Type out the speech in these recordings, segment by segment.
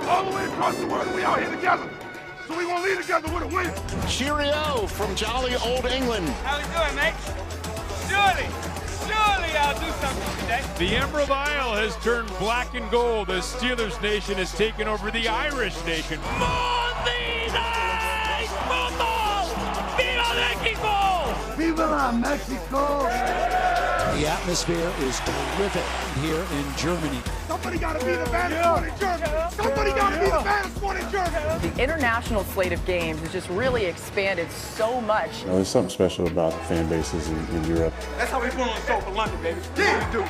all the way across the world. We out here together. So we gonna leave together with a win. Cheerio from jolly old England. How we doing, mate? Surely I'll do something today. The Emerald Isle has turned black and gold as Steelers Nation has taken over the Irish Nation. Viva la Mexico! The atmosphere is terrific here in Germany. Somebody gotta be the baddest one in Germany! Somebody gotta be the baddest one in Germany! The international slate of games has just really expanded so much. There's something special about the fan bases in Europe. That's how we put on the show for London, baby. Yeah, we do.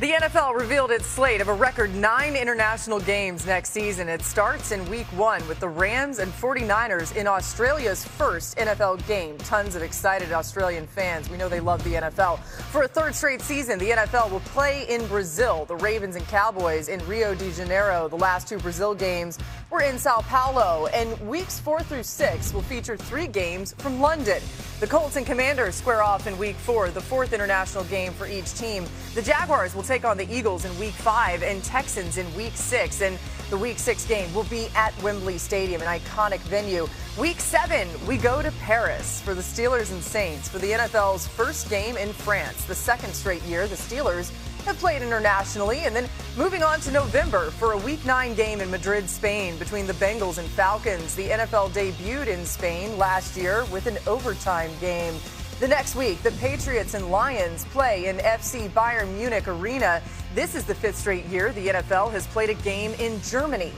The NFL revealed its slate of a record 9 international games next season. It starts in week 1 with the Rams and 49ers in Australia's first NFL game. Tons of excited Australian fans. We know they love the NFL. For a third straight season, the NFL will play in Brazil. The Ravens and Cowboys in Rio de Janeiro. The last 2 Brazil games were in Sao Paulo. And weeks 4 through 6 will feature 3 games from London. The Colts and Commanders square off in week 4, the 4th international game for each team. The Jaguars will take on the Eagles in week 5 and Texans in week 6. And the week 6 game will be at Wembley Stadium, an iconic venue. Week 7, we go to Paris for the Steelers and Saints for the NFL's first game in France. The second straight year, the Steelers have played internationally, and then moving on to November for a Week 9 game in Madrid, Spain, between the Bengals and Falcons. The NFL debuted in Spain last year with an overtime game. The next week, the Patriots and Lions play in FC Bayern Munich Arena. This is the 5th straight year the NFL has played a game in Germany.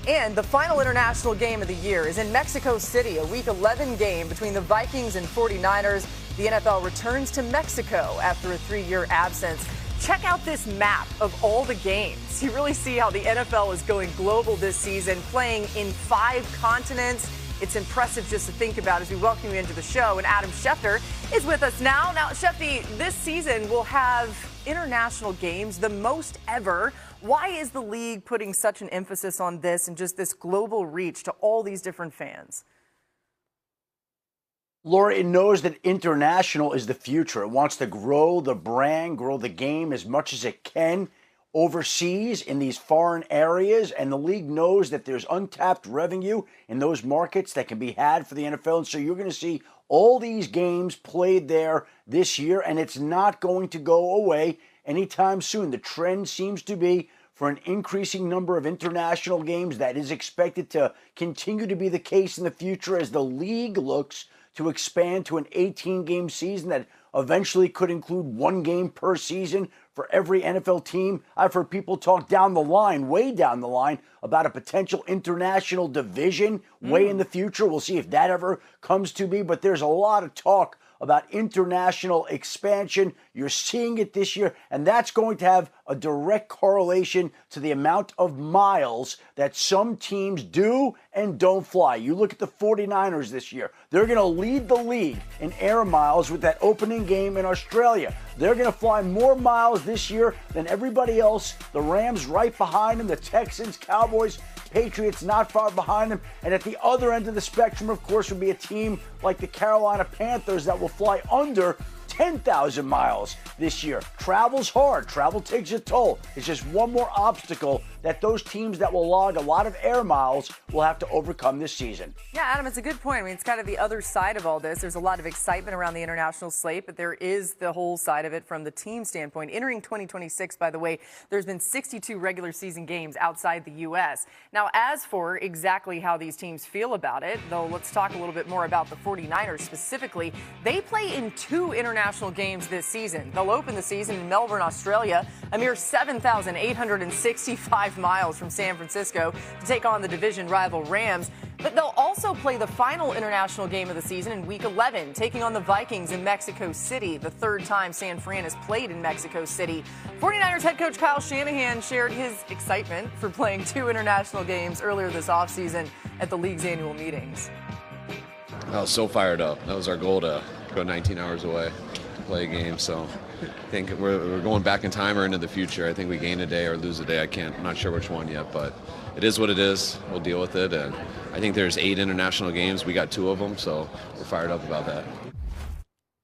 And the final international game of the year is in Mexico City, a Week 11 game between the Vikings and 49ers. The NFL returns to Mexico after a 3-year absence. Check out this map of all the games. You really see how the NFL is going global this season, playing in 5 continents. It's impressive just to think about as we welcome you into the show. And Adam Schefter is with us now. Now, Shefty, this season will have international games, the most ever. Why is the league putting such an emphasis on this and just this global reach to all these different fans? Laura, it knows that international is the future. It wants to grow the brand, grow the game as much as it can overseas in these foreign areas. And the league knows that there's untapped revenue in those markets that can be had for the NFL. And so you're going to see all these games played there this year, and it's not going to go away anytime soon. The trend seems to be for an increasing number of international games. That is expected to continue to be the case in the future as the league looks to expand to an 18-game season that eventually could include 1 game per season for every NFL team. I've heard people talk down the line, way down the line, about a potential international division way in the future. We'll see if that ever comes to be, but there's a lot of talk about international expansion. You're seeing it this year, and that's going to have a direct correlation to the amount of miles that some teams do and don't fly. You look at the 49ers this year. They're going to lead the league in air miles with that opening game in Australia. They're going to fly more miles this year than everybody else. The Rams right behind them, the Texans, Cowboys, Patriots not far behind them. And at the other end of the spectrum, of course, would be a team like the Carolina Panthers that will fly under 10,000 miles this year. Travel's hard. Travel takes a toll. It's just one more obstacle that those teams that will log a lot of air miles will have to overcome this season. Yeah, Adam, it's a good point. I mean, it's kind of the other side of all this. There's a lot of excitement around the international slate, but there is the whole side of it from the team standpoint. Entering 2026, by the way, there's been 62 regular season games outside the U.S. Now, as for exactly how these teams feel about it, though, let's talk a little bit more about the 49ers specifically. They play in 2 international games this season. They'll open the season in Melbourne, Australia, a mere 7,865 miles from San Francisco to take on the division rival Rams. But they'll also play the final international game of the season in Week 11, taking on the Vikings in Mexico City, the 3rd time San Fran has played in Mexico City. 49ers head coach Kyle Shanahan shared his excitement for playing 2 international games earlier this offseason at the league's annual meetings. I was so fired up. That was our goal, to go 19 hours away to play a game. So I think we're going back in time or into the future. I think we gain a day or lose a day. I'm not sure which one yet, but it is what it is. We'll deal with it. And I think there's 8 international games. We got 2 of them, so we're fired up about that.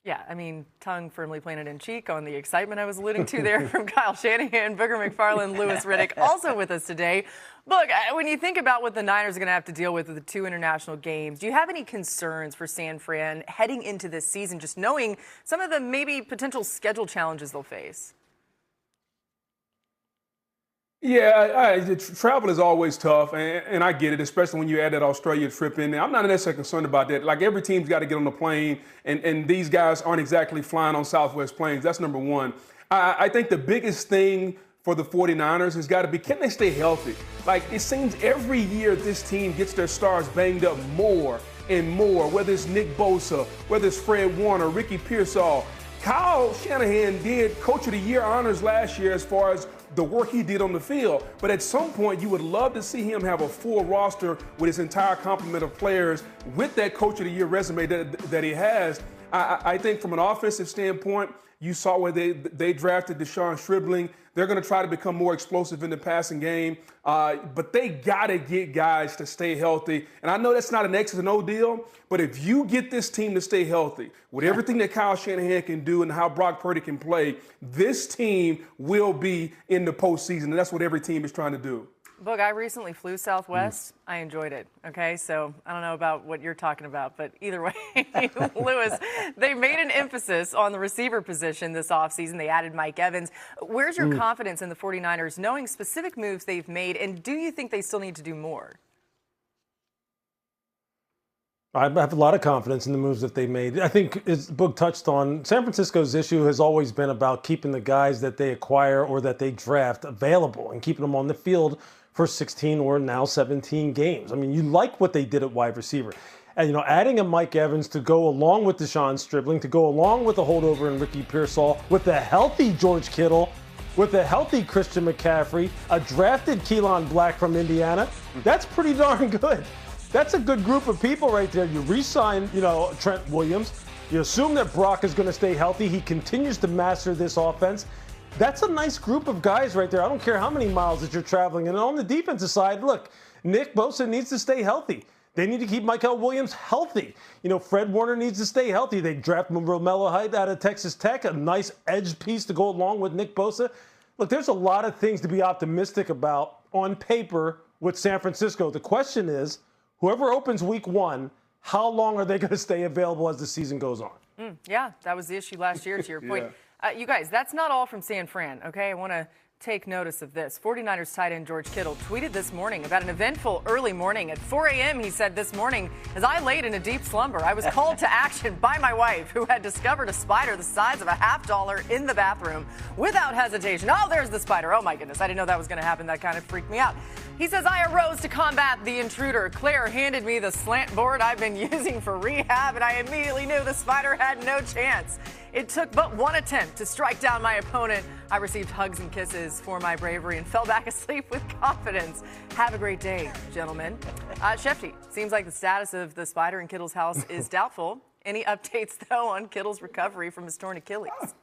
Yeah, I mean, tongue firmly planted in cheek on the excitement I was alluding to there from Kyle Shanahan, Booger McFarland, Louis Riddick, also with us today. Look, when you think about what the Niners are going to have to deal with the 2 international games, do you have any concerns for San Fran heading into this season, just knowing some of the maybe potential schedule challenges they'll face? Yeah, travel is always tough, and I get it, especially when you add that Australia trip in there. I'm not necessarily concerned about that. Like, every team's got to get on the plane, and these guys aren't exactly flying on Southwest planes. That's number one. I think the biggest thing for the 49ers has got to be, can they stay healthy? Like, it seems every year this team gets their stars banged up more and more, whether it's Nick Bosa, whether it's Fred Warner, Ricky Pearsall. Kyle Shanahan did Coach of the Year honors last year as far as the work he did on the field. But at some point, you would love to see him have a full roster with his entire complement of players with that Coach of the Year resume that he has. I think from an offensive standpoint, you saw where they drafted Deshaun Stribling. They're going to try to become more explosive in the passing game. But they got to get guys to stay healthy. And I know that's not an X and O deal, but if you get this team to stay healthy, with everything that Kyle Shanahan can do and how Brock Purdy can play, this team will be in the postseason. And that's what every team is trying to do. Boog, I recently flew Southwest. I enjoyed it, okay? So I don't know about what you're talking about, but either way, Louis, they made an emphasis on the receiver position this offseason. They added Mike Evans. Where's your confidence in the 49ers, knowing specific moves they've made, and do you think they still need to do more? I have a lot of confidence in the moves that they made. I think, as Boog touched on, San Francisco's issue has always been about keeping the guys that they acquire or that they draft available and keeping them on the field for 16 or now 17 games. I mean, you like what they did at wide receiver. And, adding a Mike Evans to go along with Deshaun Stribling, to go along with a holdover in Ricky Pearsall, with a healthy George Kittle, with a healthy Christian McCaffrey, a drafted Keelan Black from Indiana, that's pretty darn good. That's a good group of people right there. You re-sign, Trent Williams. You assume that Brock is going to stay healthy. He continues to master this offense. That's a nice group of guys right there. I don't care how many miles that you're traveling. And on the defensive side, look, Nick Bosa needs to stay healthy. They need to keep Michael Williams healthy. Fred Warner needs to stay healthy. They draft Romello Height out of Texas Tech, a nice edge piece to go along with Nick Bosa. Look, there's a lot of things to be optimistic about on paper with San Francisco. The question is, whoever opens week 1, how long are they going to stay available as the season goes on? Yeah, that was the issue last year, to your point. You guys, that's not all from San Fran, okay? I want to take notice of this. 49ers tight end George Kittle tweeted this morning about an eventful early morning. At 4 a.m., he said, "This morning, as I laid in a deep slumber, I was called to action by my wife, who had discovered a spider the size of a $50 in the bathroom without hesitation." Oh, there's the spider. Oh, my goodness. I didn't know that was going to happen. That kind of freaked me out. He says, "I arose to combat the intruder. Claire handed me the slant board I've been using for rehab, and I immediately knew the spider had no chance. It took but one attempt to strike down my opponent. I received hugs and kisses for my bravery and fell back asleep with confidence. Have a great day, gentlemen." Shefty, seems like the status of the spider in Kittle's house is doubtful. Any updates, though, on Kittle's recovery from his torn Achilles?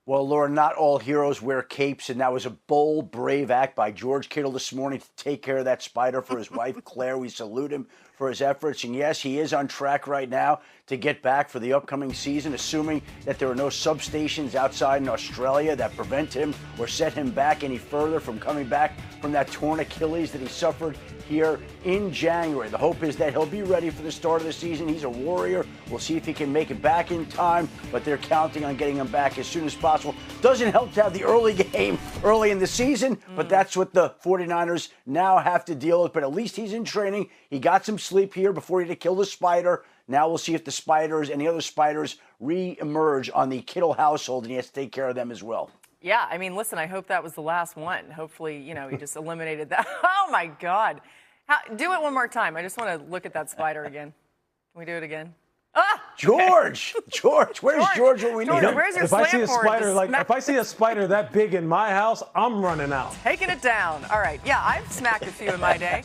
Well, Laura, not all heroes wear capes, and that was a bold, brave act by George Kittle this morning to take care of that spider for his wife, Claire. We salute him for his efforts. And yes, he is on track right now to get back for the upcoming season, assuming that there are no substations outside in Australia that prevent him or set him back any further from coming back from that torn Achilles that he suffered here in January. The hope is that he'll be ready for the start of the season. He's a warrior. We'll see if he can make it back in time, but they're counting on getting him back as soon as possible. Doesn't help to have the early game early in the season, but that's what the 49ers now have to deal with. But at least he's in training. He got some sleep here before he had to kill the spider. Now we'll see if the spiders and the other spiders re-emerge on the Kittle household, and he has to take care of them as well. Yeah, I mean, listen, I hope that was the last one. Hopefully, he just eliminated that. Oh, my God. Do it one more time. I just want to look at that spider again. Can we do it again? Ah! George! Where's George when we need him? Where's your if I see a board? spider, if I see a spider that big in my house, I'm running out. Taking it down. All right. Yeah, I've smacked a few in my day.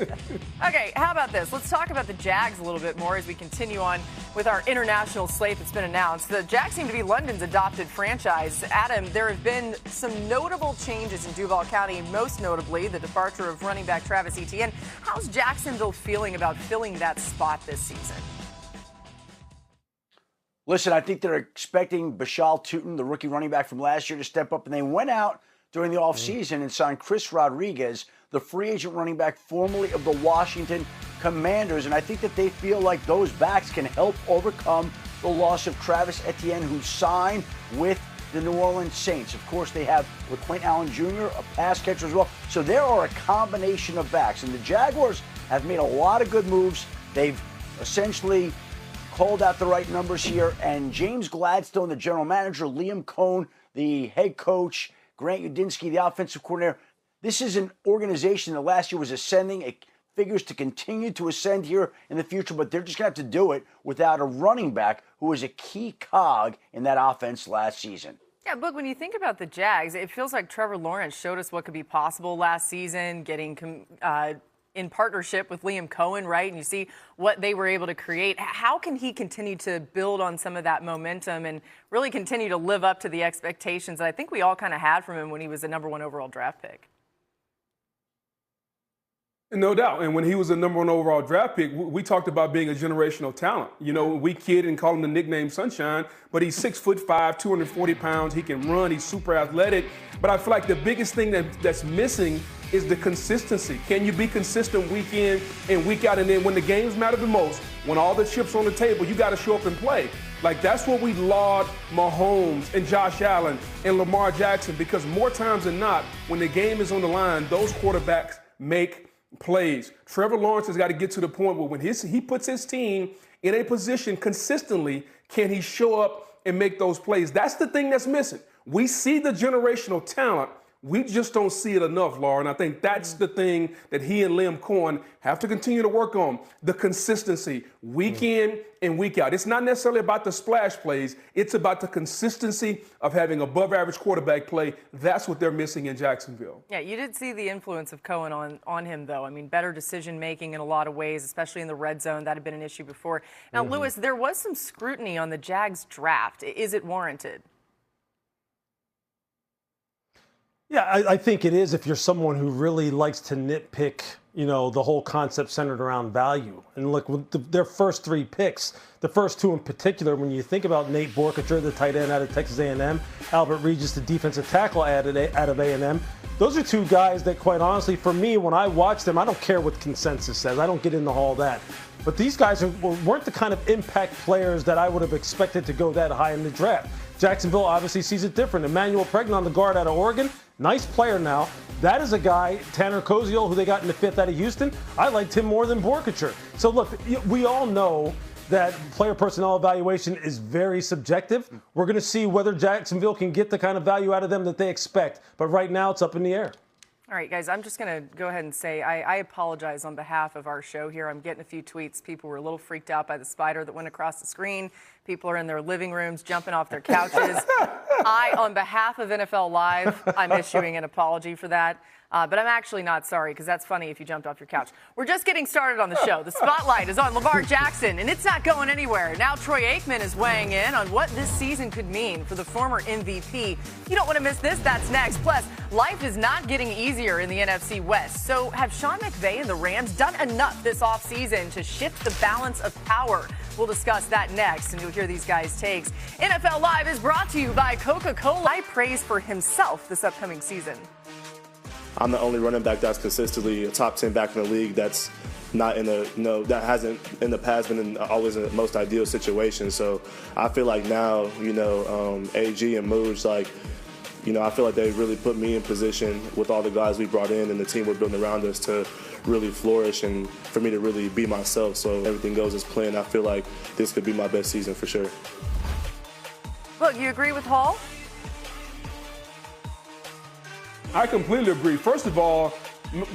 Okay, how about this? Let's talk about the Jags a little bit more as we continue on with our international slate that's been announced. The Jags seem to be London's adopted franchise. Adam, there have been some notable changes in Duval County, most notably the departure of running back Travis Etienne. How's Jacksonville feeling about filling that spot this season? Listen, I think they're expecting Bashal Tutin, the rookie running back from last year, to step up, and they went out during the offseason and signed Chris Rodriguez, the free agent running back formerly of the Washington Commanders. And I think that they feel like those backs can help overcome the loss of Travis Etienne, who signed with the New Orleans Saints. Of course, they have LaQuint Allen Jr., a pass catcher as well. So there are a combination of backs. And the Jaguars have made a lot of good moves. They've essentially called out the right numbers here. And James Gladstone, the general manager, Liam Cohn, the head coach, Grant Udinski, the offensive coordinator. This is an organization that last year was ascending. It figures to continue to ascend here in the future, but they're just going to have to do it without a running back who was a key cog in that offense last season. Yeah, but when you think about the Jags, it feels like Trevor Lawrence showed us what could be possible last season, getting in partnership with Liam Cohen, right? And you see what they were able to create. How can he continue to build on some of that momentum and really continue to live up to the expectations that I think we all kind of had from him when he was the #1 overall draft pick? No doubt. And when he was a #1 overall draft pick, we talked about being a generational talent. You know, we kid and call him the nickname Sunshine, but he's 6'5", 240 pounds. He can run. He's super athletic. But I feel like the biggest thing that's missing is the consistency. Can you be consistent week in and week out? And then when the games matter the most, when all the chips on the table, you got to show up and play. Like, that's what we laud Mahomes and Josh Allen and Lamar Jackson, because more times than not, when the game is on the line, those quarterbacks make plays. Trevor Lawrence has got to get to the point where when he puts his team in a position consistently, can he show up and make those plays? That's the thing that's missing. We see the generational talent. We just don't see it enough, Laura. And I think that's the thing that he and Liam Cohen have to continue to work on, the consistency, week in and week out. It's not necessarily about the splash plays. It's about the consistency of having above-average quarterback play. That's what they're missing in Jacksonville. Yeah, you did see the influence of Cohen on him, though. I mean, better decision-making in a lot of ways, especially in the red zone. That had been an issue before. Now, Lewis, there was some scrutiny on the Jags draft. Is it warranted? Yeah, I think it is if you're someone who really likes to nitpick, you know, the whole concept centered around value. And look, with their first 3 picks, the first 2 in particular, when you think about Nate Borkacher, the tight end out of Texas A&M, Albert Regis, the defensive tackle out of A&M, those are 2 guys that, quite honestly, for me, when I watch them, I don't care what consensus says. I don't get into all that. But these guys weren't the kind of impact players that I would have expected to go that high in the draft. Jacksonville obviously sees it different. Emmanuel Pregnon, the guard out of Oregon, nice player now. That is a guy, Tanner Koziol, who they got in the 5th out of Houston. I liked him more than Borkacher. So look, we all know that player personnel evaluation is very subjective. We're going to see whether Jacksonville can get the kind of value out of them that they expect. But right now, it's up in the air. All right, guys, I'm just going to go ahead and say I apologize on behalf of our show here. I'm getting a few tweets. People were a little freaked out by the spider that went across the screen. People are in their living rooms jumping off their couches. On behalf of NFL Live, I'm issuing an apology for that. But I'm actually not sorry, because that's funny if you jumped off your couch. We're just getting started on the show. The spotlight is on Lamar Jackson, and it's not going anywhere. Now Troy Aikman is weighing in on what this season could mean for the former MVP. You don't want to miss this. That's next. Plus, life is not getting easier in the NFC West. So have Sean McVay and the Rams done enough this offseason to shift the balance of power? We'll discuss that next, and you'll hear these guys' takes. NFL Live is brought to you by Coca-Cola. High praise for himself this upcoming season. I'm the only running back that's consistently a top 10 back in the league that's not in that hasn't in the past been in always in the most ideal situation. So I feel like now, AG and Mooj, I feel like they really put me in position with all the guys we brought in and the team we're building around us to really flourish and for me to really be myself. So everything goes as planned. I feel like this could be my best season for sure. Look, you agree with Hall? I completely agree. First of all,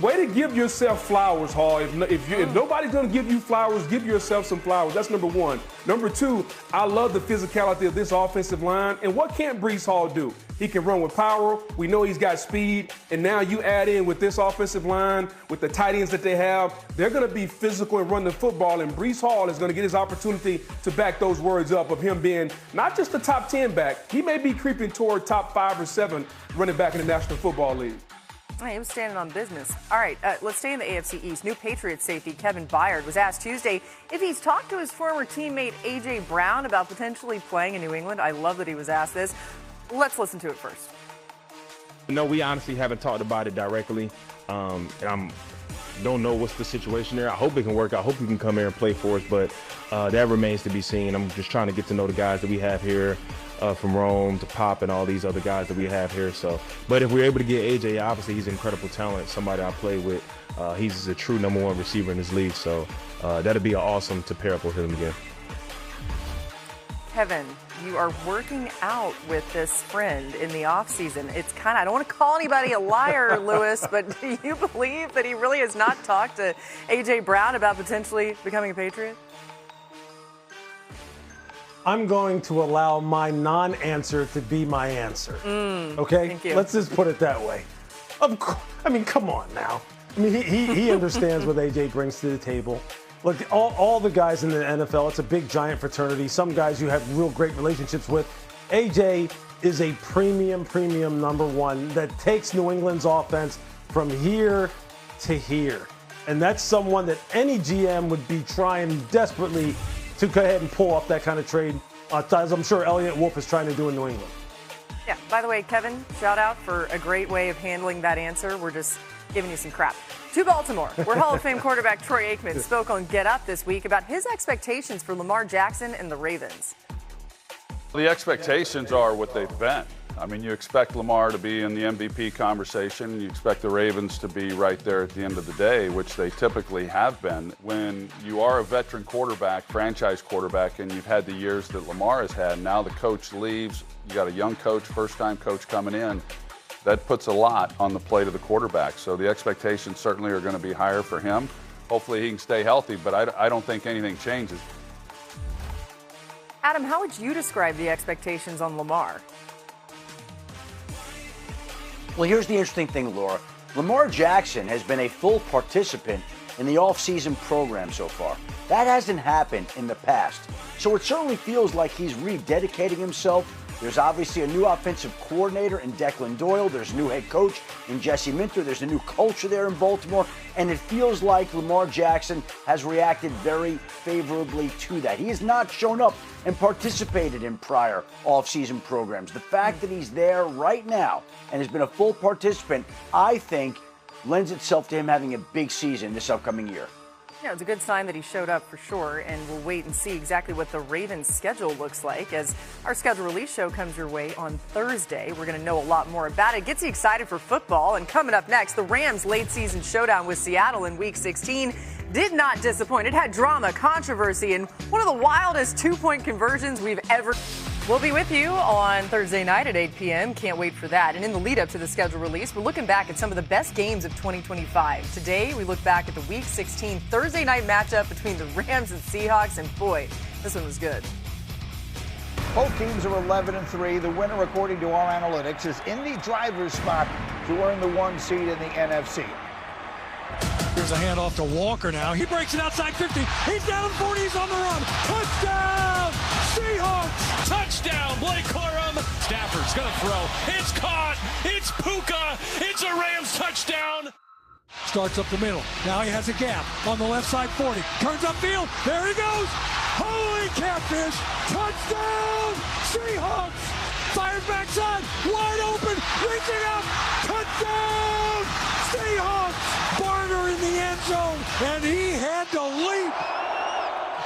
way to give yourself flowers, Hall. If nobody's going to give you flowers, give yourself some flowers. That's number 1. Number 2, I love the physicality of this offensive line. And what can't Breece Hall do? He can run with power. We know he's got speed. And now you add in with this offensive line, with the tight ends that they have, they're going to be physical and run the football. And Breece Hall is going to get his opportunity to back those words up of him being not just a top 10 back. He may be creeping toward top 5 or 7 running back in the National Football League. He was standing on business. All right, let's stay in the AFC East. New Patriots safety Kevin Byard was asked Tuesday if he's talked to his former teammate A.J. Brown about potentially playing in New England. I love that he was asked this. Let's listen to it first. No, we honestly haven't talked about it directly. And I don't know what's the situation there. I hope it can work out. I hope he can come here and play for us, but that remains to be seen. I'm just trying to get to know the guys that we have here. From Rome to Pop and all these other guys that we have here. So, but if we're able to get AJ, obviously he's incredible talent, somebody I play with. He's a true #1 receiver in this league. So that'd be awesome to pair up with him again. Kevin, you are working out with this friend in the offseason. It's kind of, I don't want to call anybody a liar, Lewis, but do you believe that he really has not talked to A.J. Brown about potentially becoming a Patriot? I'm going to allow my non-answer to be my answer. Okay? Thank you. Let's just put it that way. Of course. I mean, come on now. I mean, he understands what AJ brings to the table. Look, all the guys in the NFL, it's a big, giant fraternity. Some guys you have real great relationships with. AJ is a premium #1 that takes New England's offense from here to here. And that's someone that any GM would be trying desperately to go ahead and pull off that kind of trade, as I'm sure Elliott Wolf is trying to do in New England. Yeah, by the way, Kevin, shout out for a great way of handling that answer. We're just giving you some crap. To Baltimore, where Hall of Fame quarterback Troy Aikman spoke on Get Up this week about his expectations for Lamar Jackson and the Ravens. The expectations are what they've been. I mean, you expect Lamar to be in the MVP conversation. You expect the Ravens to be right there at the end of the day, which they typically have been. When you are a veteran quarterback, franchise quarterback, and you've had the years that Lamar has had, now the coach leaves, you got a young coach, first-time coach coming in, that puts a lot on the plate of the quarterback. So the expectations certainly are going to be higher for him. Hopefully he can stay healthy, but I don't think anything changes. Adam, how would you describe the expectations on Lamar? Well, here's the interesting thing, Laura. Lamar Jackson has been a full participant in the offseason program so far. That hasn't happened in the past. So it certainly feels like he's rededicating himself. There's obviously a new offensive coordinator in Declan Doyle. There's a new head coach in Jesse Minter. There's a new culture there in Baltimore. And it feels like Lamar Jackson has reacted very favorably to that. He has not shown up and participated in prior offseason programs. The fact that he's there right now and has been a full participant, I think, lends itself to him having a big season this upcoming year. Yeah, it's a good sign that he showed up for sure, and we'll wait and see exactly what the Ravens' schedule looks like as our schedule release show comes your way on Thursday. We're going to know a lot more about it. Gets you excited for football, and coming up next, the Rams' late-season showdown with Seattle in Week 16 did not disappoint. It had drama, controversy, and one of the wildest two-point conversions we've ever. We'll be with you on Thursday night at 8 p.m. Can't wait for that. And in the lead-up to the schedule release, we're looking back at some of the best games of 2025. Today, we look back at the Week 16 Thursday night matchup between the Rams and Seahawks, and boy, this one was good. Both teams are 11-3. The winner, according to our analytics, is in the driver's spot to earn the 1 seed in the NFC. Here's a handoff to Walker now. He breaks it outside 50. He's down in 40. He's on the run. Touchdown! Seahawks! Touchdown, Blake Corum. Stafford's going to throw. It's caught. It's Puka. It's a Rams touchdown. Starts up the middle. Now he has a gap on the left side 40. Turns upfield. There he goes. Holy catfish. Touchdown! Seahawks! Fires backside. Wide open. Reaching up. Touchdown! Seahawks! Barner in the end zone. And he had to leap.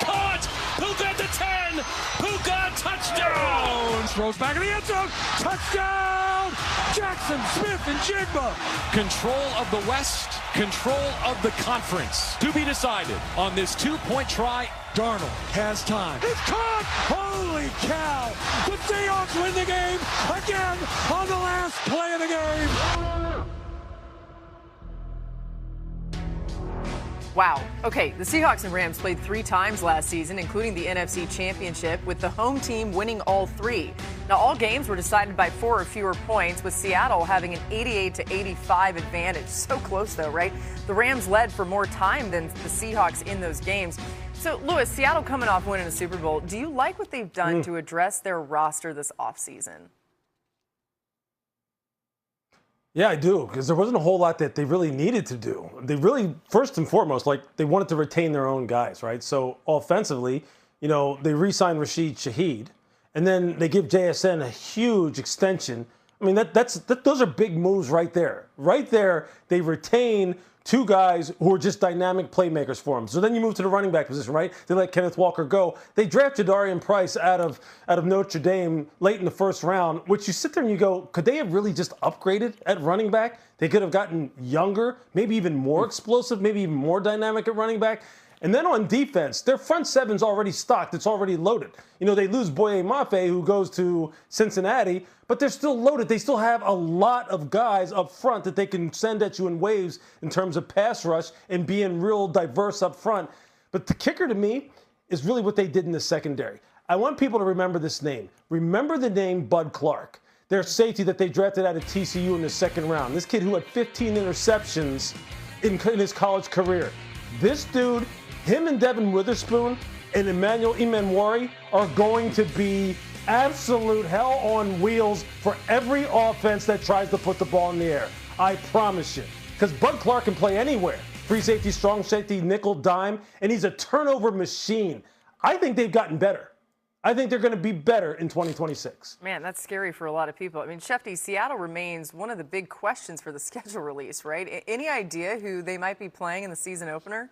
Caught! Puka at the 10! Puka, touchdown! Throws back in the end zone. Touchdown! Jackson, Smith, and Jigba. Control of the West, control of the conference. To be decided on this two-point try. Darnold has time. It's caught! Holy cow! The Seahawks win the game again on the last play of the game. Wow. Okay, the Seahawks and Rams played 3 times last season, including the NFC Championship, with the home team winning all 3. Now, all games were decided by 4 or fewer points, with Seattle having an 88-85 advantage. So close, though, right? The Rams led for more time than the Seahawks in those games. So, Lewis, Seattle coming off winning a Super Bowl. Do you like what they've done to address their roster this offseason? Yeah, I do, because there wasn't a whole lot that they really needed to do. They really, first and foremost, they wanted to retain their own guys, right? So offensively, they re-signed Rashid Shaheed, and then they give JSN a huge extension. I mean, those are big moves right there. Right there, they retain two guys who are just dynamic playmakers for him. So then you move to the running back position, right? They let Kenneth Walker go. They draft Jadarian Price out of Notre Dame late in the first round, which you sit there and you go, could they have really just upgraded at running back? They could have gotten younger, maybe even more explosive, maybe even more dynamic at running back. And then on defense, their front seven's already stocked. It's already loaded. They lose Boye Mafe, who goes to Cincinnati, but they're still loaded. They still have a lot of guys up front that they can send at you in waves in terms of pass rush and being real diverse up front. But the kicker to me is really what they did in the secondary. I want people to remember this name. Remember the name Bud Clark, their safety that they drafted out of TCU in the second round. This kid who had 15 interceptions in his college career. This dude, him and Devin Witherspoon and Emmanuel Imenwari are going to be absolute hell on wheels for every offense that tries to put the ball in the air. I promise you. Because Bud Clark can play anywhere. Free safety, strong safety, nickel, dime, and he's a turnover machine. I think they've gotten better. I think they're going to be better in 2026. Man, that's scary for a lot of people. I mean, Shefty, Seattle remains one of the big questions for the schedule release, right? Any idea who they might be playing in the season opener?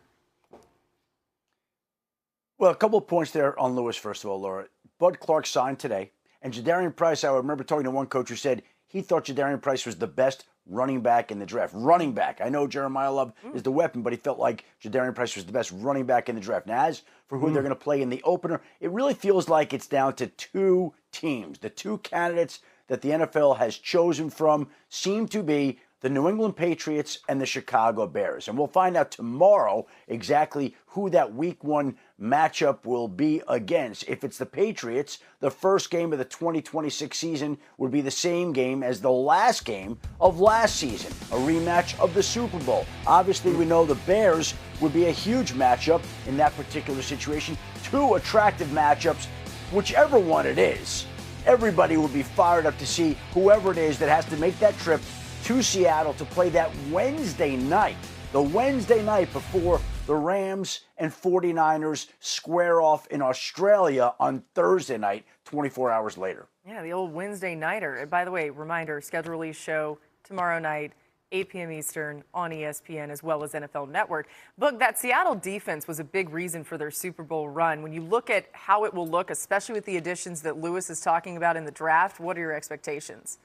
Well, a couple of points there on Lewis, first of all, Laura. Bud Clark signed today, and Jadarian Price, I remember talking to one coach who said he thought Jadarian Price was the best running back in the draft. Running back. I know Jeremiah Love is the weapon, but he felt like Jadarian Price was the best running back in the draft. Now, as for who they're going to play in the opener, it really feels like it's down to two teams. The two candidates that the NFL has chosen from seem to be the New England Patriots and the Chicago Bears. And we'll find out tomorrow exactly who that week one matchup will be against. If it's the Patriots, the first game of the 2026 season would be the same game as the last game of last season, a rematch of the Super Bowl. Obviously, we know the Bears would be a huge matchup in that particular situation. Two attractive matchups, whichever one it is. Everybody would be fired up to see whoever it is that has to make that trip to Seattle to play that Wednesday night, the Wednesday night before the Rams and 49ers square off in Australia on Thursday night, 24 hours later. Yeah, the old Wednesday nighter. And by the way, reminder, schedule release show tomorrow night, 8 p.m. Eastern on ESPN as well as NFL Network. Look, that Seattle defense was a big reason for their Super Bowl run. When you look at how it will look, especially with the additions that Lewis is talking about in the draft, what are your expectations?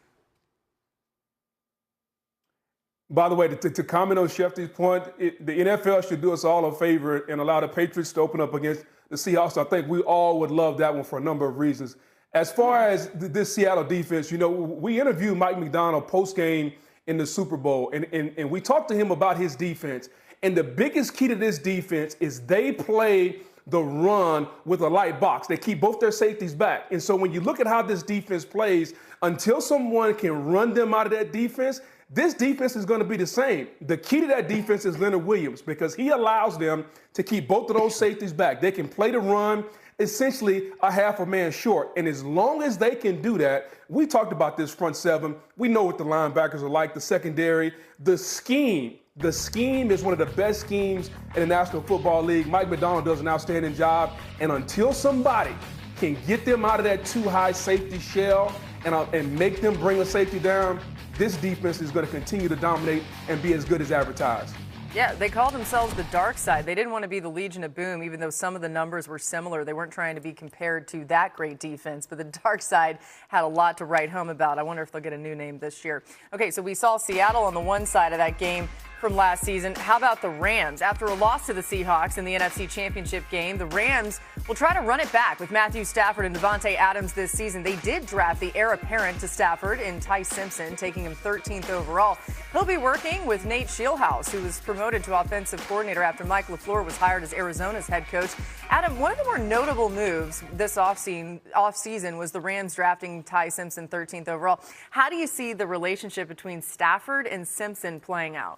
By the way, to comment on Shefty's point, the NFL should do us all a favor and allow the Patriots to open up against the Seahawks. I think we all would love that one for a number of reasons. As far as this Seattle defense, we interviewed Mike McDonald post-game in the Super Bowl, and we talked to him about his defense. And the biggest key to this defense is they play the run with a light box. They keep both their safeties back. And so when you look at how this defense plays, until someone can run them out of that defense, this defense is going to be the same. The key to that defense is Leonard Williams because he allows them to keep both of those safeties back. They can play the run essentially a half a man short. And as long as they can do that, we talked about this front seven. We know what the linebackers are like, the secondary, the scheme. The scheme is one of the best schemes in the National Football League. Mike McDonald does an outstanding job. And until somebody can get them out of that too high safety shell and make them bring a safety down, this defense is going to continue to dominate and be as good as advertised. Yeah, they called themselves the dark side. They didn't want to be the Legion of Boom, even though some of the numbers were similar. They weren't trying to be compared to that great defense, but the dark side had a lot to write home about. I wonder if they'll get a new name this year. Okay, so we saw Seattle on the one side of that game from last season. How about the Rams? After a loss to the Seahawks in the NFC Championship game, the Rams will try to run it back with Matthew Stafford and Devontae Adams this season. They did draft the heir apparent to Stafford in Ty Simpson, taking him 13th overall. He'll be working with Nate Scheelhaase, who was promoted to offensive coordinator after Mike LaFleur was hired as Arizona's head coach. Adam, one of the more notable moves this offseason was the Rams drafting Ty Simpson 13th overall. How do you see the relationship between Stafford and Simpson playing out?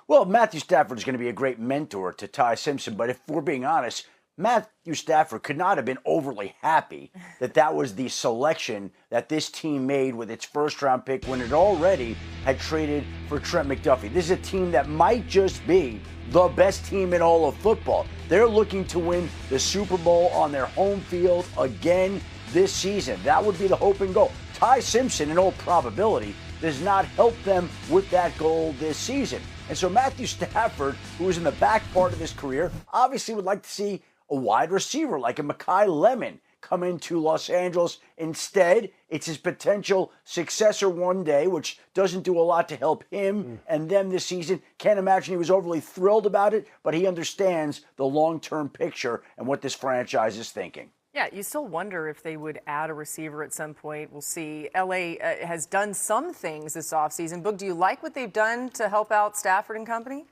Well, Matthew Stafford is going to be a great mentor to Ty Simpson, but if we're being honest, Matthew Stafford could not have been overly happy that that was the selection that this team made with its first-round pick when it already had traded for Trent McDuffie. This is a team that might just be the best team in all of football. They're looking to win the Super Bowl on their home field again this season. That would be the hope and goal. Ty Simpson, in all probability, does not help them with that goal this season. And so Matthew Stafford, who is in the back part of his career, obviously would like to see a wide receiver like a Mekhi Lemon come into Los Angeles. Instead, it's his potential successor one day, which doesn't do a lot to help him and them this season. Can't imagine he was overly thrilled about it, but he understands the long-term picture and what this franchise is thinking. Yeah, you still wonder if they would add a receiver at some point. We'll see. LA has done some things this offseason. Boog, do you like what they've done to help out Stafford and company?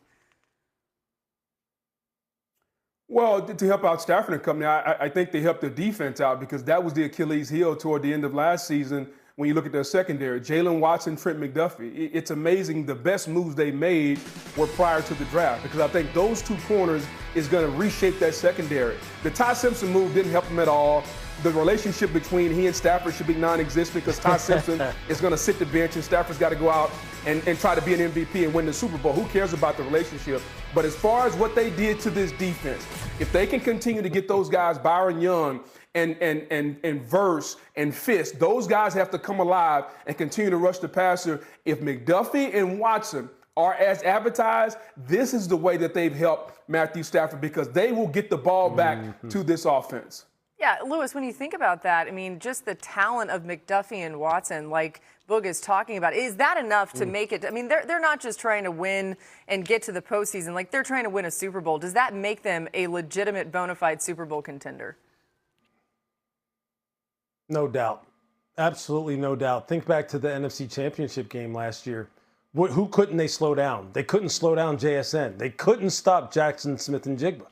Well, to help out Stafford and company, I think they helped their defense out because that was the Achilles heel toward the end of last season when you look at their secondary. Jalen Watson, Trent McDuffie. It's amazing the best moves they made were prior to the draft because I think those two corners is going to reshape that secondary. The Ty Simpson move didn't help them at all. The relationship between he and Stafford should be non-existent because Ty Simpson is going to sit the bench and Stafford's got to go out and try to be an MVP and win the Super Bowl. Who cares about the relationship? But as far as what they did to this defense, if they can continue to get those guys, Byron Young and Verse and Fisk, those guys have to come alive and continue to rush the passer. If McDuffie and Watson are as advertised, this is the way that they've helped Matthew Stafford because they will get the ball back to this offense. Yeah, Lewis, when you think about that, I mean, just the talent of McDuffie and Watson, like Boog is talking about, is that enough to make it? I mean, they're not just trying to win and get to the postseason. Like, they're trying to win a Super Bowl. Does that make them a legitimate, bona fide Super Bowl contender? No doubt. Absolutely no doubt. Think back to the NFC Championship game last year. Who couldn't they slow down? They couldn't slow down JSN. They couldn't stop Jackson Smith and Jigba.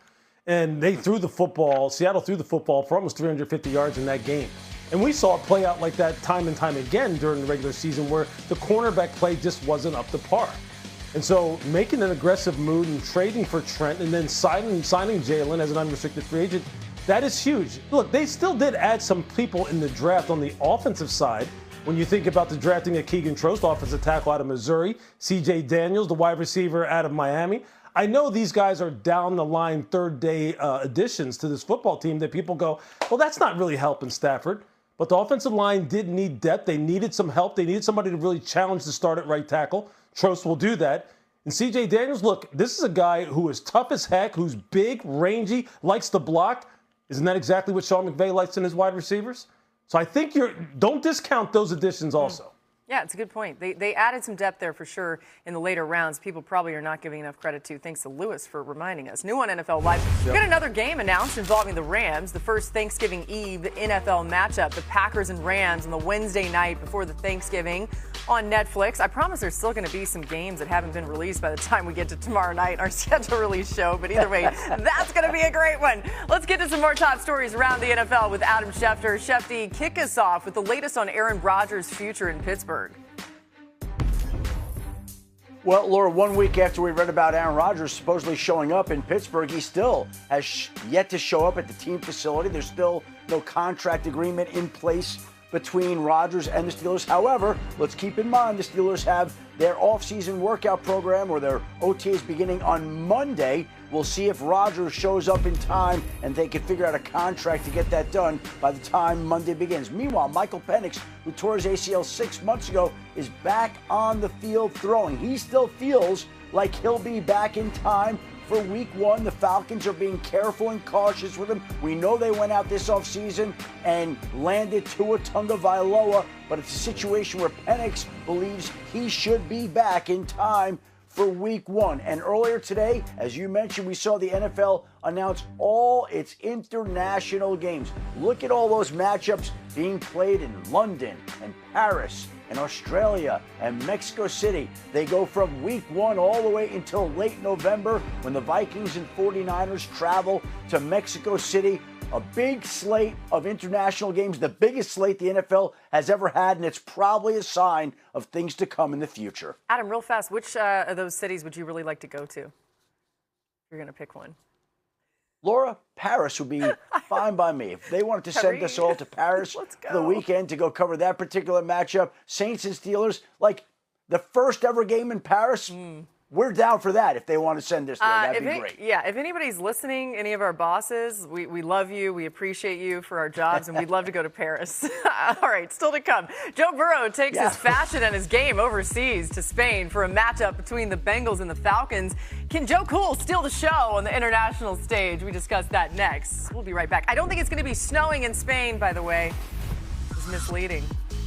And they threw the football, Seattle threw the football for almost 350 yards in that game. And we saw it play out like that time and time again during the regular season where the cornerback play just wasn't up to par. And so making an aggressive move and trading for Trent and then signing Jalen as an unrestricted free agent, that is huge. Look, they still did add some people in the draft on the offensive side. When you think about the drafting of Keegan Trost, offensive tackle out of Missouri, C.J. Daniels, the wide receiver out of Miami. I know these guys are down the line third-day additions to this football team that people go, well, that's not really helping Stafford. But the offensive line did need depth. They needed some help. They needed somebody to really challenge the start at right tackle. Trost will do that. And C.J. Daniels, look, this is a guy who is tough as heck, who's big, rangy, likes to block. Isn't that exactly what Sean McVay likes in his wide receivers? So I think don't discount those additions also. Yeah, it's a good point. They added some depth there for sure in the later rounds. People probably are not giving enough credit to. Thanks to Lewis for reminding us. New on NFL Live. We've got another game announced involving the Rams. The first Thanksgiving Eve NFL matchup. The Packers and Rams on the Wednesday night before the Thanksgiving on Netflix. I promise there's still going to be some games that haven't been released by the time we get to tomorrow night, our schedule release show. But either way, that's going to be a great one. Let's get to some more top stories around the NFL with Adam Schefter. Shefty, kick us off with the latest on Aaron Rodgers' future in Pittsburgh. Well, Laura, 1 week after we read about Aaron Rodgers supposedly showing up in Pittsburgh, he still has yet to show up at the team facility. There's still no contract agreement in place between Rodgers and the Steelers. However, let's keep in mind the Steelers have their off-season workout program or their OTAs beginning on Monday. We'll see if Rodgers shows up in time and they can figure out a contract to get that done by the time Monday begins. Meanwhile, Michael Penix, who tore his ACL 6 months ago, is back on the field throwing. He still feels like he'll be back in time for week one. The Falcons are being careful and cautious with him. We know they went out this offseason and landed Tua Tagovailoa, but it's a situation where Penix believes he should be back in time for week one. And earlier today, as you mentioned, we saw the NFL announce all its international games. Look at all those matchups being played in London and Paris and Australia and Mexico City. They go from week one all the way until late November when the Vikings and 49ers travel to Mexico City. A big slate of international games, the biggest slate the NFL has ever had, and it's probably a sign of things to come in the future. Adam, real fast, which of those cities would you really like to go to? If you're going to pick one. Laura, Paris would be fine by me. If they wanted to send us all to Paris for the weekend to go cover that particular matchup, Saints and Steelers, like the first ever game in Paris, we're down for that if they want to send us there. That'd be great. Yeah, if anybody's listening, any of our bosses, we love you. We appreciate you for our jobs, and we'd love to go to Paris. All right, still to come. Joe Burrow takes his fashion and his game overseas to Spain for a matchup between the Bengals and the Falcons. Can Joe Cool steal the show on the international stage? We discuss that next. We'll be right back. I don't think it's going to be snowing in Spain, by the way. It's misleading.